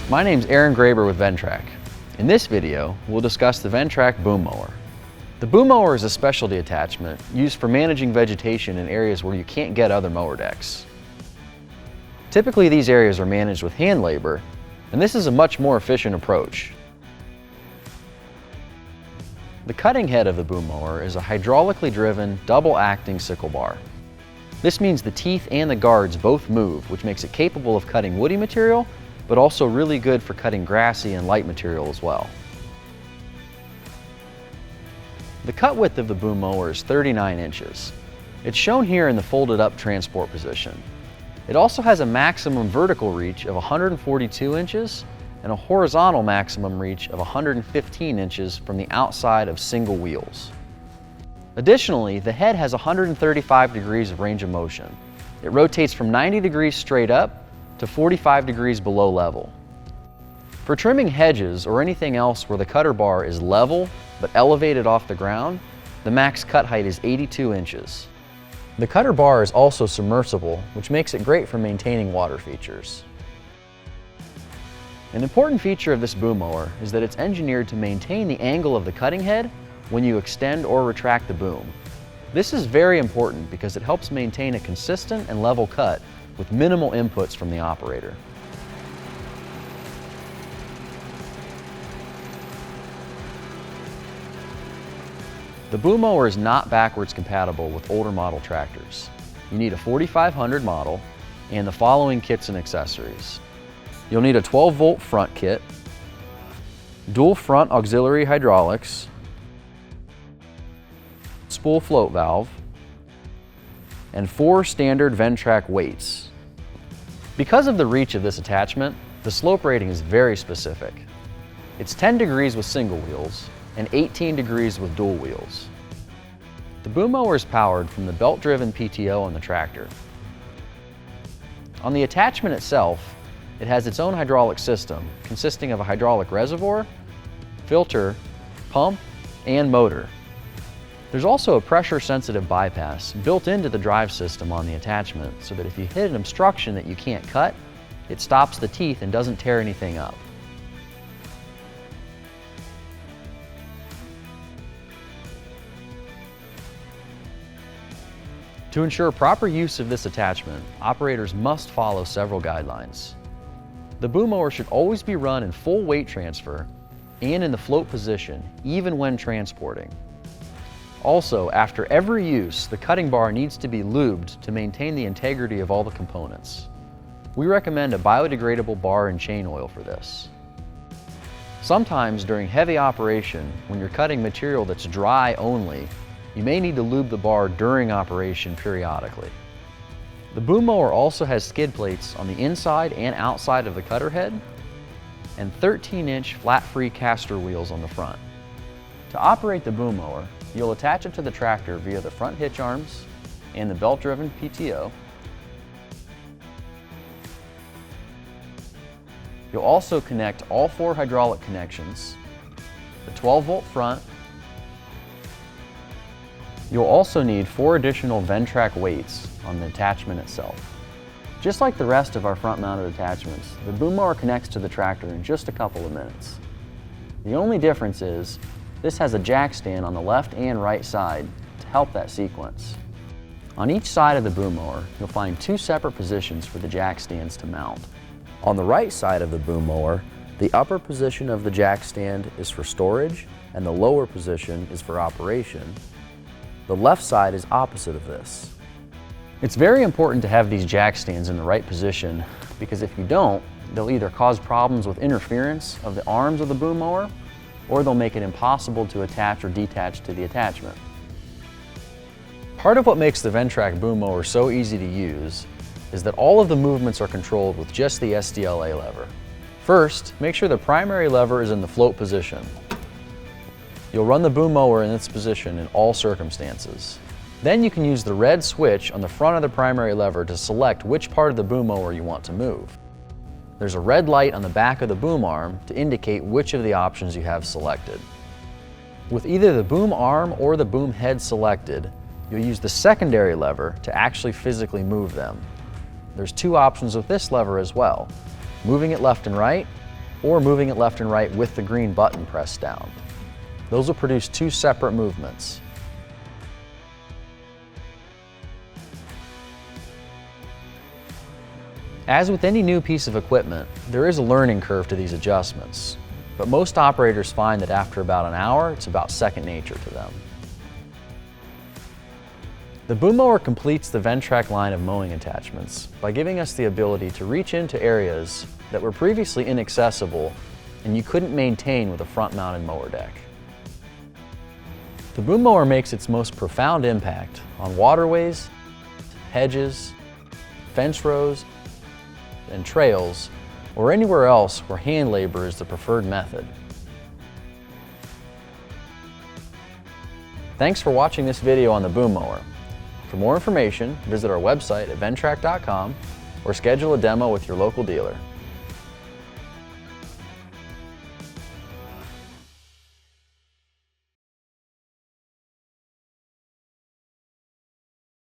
My name's Aaron Graber with Ventrac. In this video, we'll discuss the Ventrac boom mower. The boom mower is a specialty attachment used for managing vegetation in areas where you can't get other mower decks. Typically, these areas are managed with hand labor, and this is a much more efficient approach. The cutting head of the boom mower is a hydraulically driven, double-acting sickle bar. This means the teeth and the guards both move, which makes it capable of cutting woody material, but also really good for cutting grassy and light material as well. The cut width of the boom mower is 39 inches. It's shown here in the folded up transport position. It also has a maximum vertical reach of 142 inches and a horizontal maximum reach of 115 inches from the outside of single wheels. Additionally, the head has 135 degrees of range of motion. It rotates from 90 degrees straight up to 45 degrees below level. For trimming hedges or anything else where the cutter bar is level but elevated off the ground, the max cut height is 82 inches. The cutter bar is also submersible, which makes it great for maintaining water features. An important feature of this boom mower is that it's engineered to maintain the angle of the cutting head when you extend or retract the boom. This is very important because it helps maintain a consistent and level cut with minimal inputs from the operator. The boom mower is not backwards compatible with older model tractors. You need a 4500 model and the following kits and accessories. You'll need a 12-volt front kit, dual front auxiliary hydraulics, spool float valve, and 4 standard Ventrac weights. Because of the reach of this attachment, the slope rating is very specific. It's 10 degrees with single wheels and 18 degrees with dual wheels. The boom mower is powered from the belt-driven PTO on the tractor. On the attachment itself, it has its own hydraulic system consisting of a hydraulic reservoir, filter, pump, and motor. There's also a pressure-sensitive bypass built into the drive system on the attachment so that if you hit an obstruction that you can't cut, it stops the teeth and doesn't tear anything up. To ensure proper use of this attachment, operators must follow several guidelines. The boom mower should always be run in full weight transfer and in the float position, even when transporting. Also, after every use, the cutting bar needs to be lubed to maintain the integrity of all the components. We recommend a biodegradable bar and chain oil for this. Sometimes during heavy operation, when you're cutting material that's dry only, you may need to lube the bar during operation periodically. The boom mower also has skid plates on the inside and outside of the cutter head and 13-inch flat-free castor wheels on the front. To operate the boom mower, you'll attach it to the tractor via the front hitch arms and the belt-driven PTO. You'll also connect all 4 hydraulic connections, the 12-volt front. You'll also need 4 additional Ventrac weights on the attachment itself. Just like the rest of our front-mounted attachments, the boom mower connects to the tractor in just a couple of minutes. The only difference is this has a jack stand on the left and right side to help that sequence. On each side of the boom mower, you'll find 2 separate positions for the jack stands to mount. On the right side of the boom mower, the upper position of the jack stand is for storage and the lower position is for operation. The left side is opposite of this. It's very important to have these jack stands in the right position because if you don't, they'll either cause problems with interference of the arms of the boom mower or they'll make it impossible to attach or detach to the attachment. Part of what makes the Ventrac boom mower so easy to use is that all of the movements are controlled with just the SDLA lever. First, make sure the primary lever is in the float position. You'll run the boom mower in this position in all circumstances. Then you can use the red switch on the front of the primary lever to select which part of the boom mower you want to move. There's a red light on the back of the boom arm to indicate which of the options you have selected. With either the boom arm or the boom head selected, you'll use the secondary lever to actually physically move them. There's 2 options with this lever as well, moving it left and right, or moving it left and right with the green button pressed down. Those will produce two separate movements. As with any new piece of equipment, there is a learning curve to these adjustments, but most operators find that after about an hour, it's about second nature to them. The boom mower completes the Ventrac line of mowing attachments by giving us the ability to reach into areas that were previously inaccessible and you couldn't maintain with a front-mounted mower deck. The boom mower makes its most profound impact on waterways, hedges, fence rows, and trails, or anywhere else where hand labor is the preferred method. Thanks for watching this video on the boom mower. For more information, visit our website at ventrac.com or schedule a demo with your local dealer.